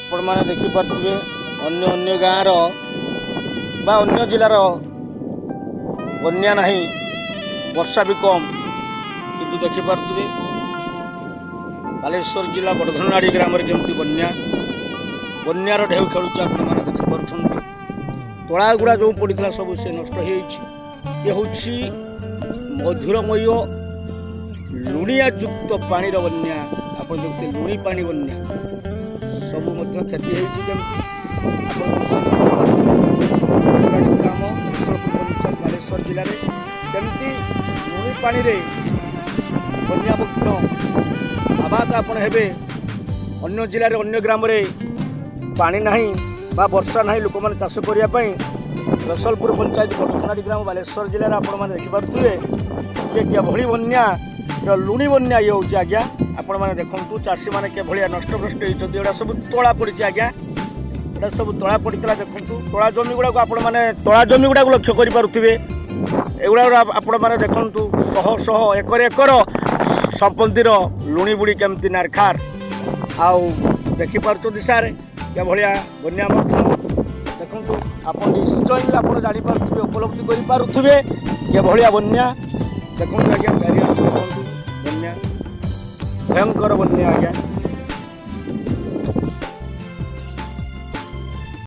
आपण मैंने देखिपे अन्य अन्य गाँव अन्य जिलार बन्या नहीं वर्षा भी कम किंतु देखिपे बालेश्वर जिला बड़धनाड़ी ग्राम केमती बन्यार ढेउ खेलुचे आपने देखिपुं तला गुड़ा जो पड़ा सब से नष्ट हो मधुरमय लुणिया युक्त पानी बन्या आप देखते लुणी पानी बन्या सब क्षति बालेश्वर जिले में कमी लुणी पानी बन्यामुक्त आबाद आपड़ हे अन्य जिले अन्य ग्राम पानी नहीं बा वर्षा नहीं लोक मैंने चाष करने रसलपुर पंचायत बड़धनाड़ी ग्राम बालेश्वर जिले में आपण मैंने देखिपे कि बन्या लुणी बन्या ये हूँ आज्ञा आपण मैंने देखु चाषी मैंने के नष्टभ्रष्ट होती एटा सब तला पड़ी आज्ञा एटा सब तला पड़ा देखु तला जमी गुड़ा आपण मैंने तला जमी गुड़ा लक्ष्य करें एगुड़ा आपण मैंने देखु शह शह एकर एकर संपत्तिर लुणी बुड़ी केमती नारखार आउ देखिपुं सारे के भाया बन्या देखु आप निश्चय आप जापे उपलब्धि करें के भाया बन्या देखो आज्ञा चारिया बन्या भयंकर बन्या आज्ञा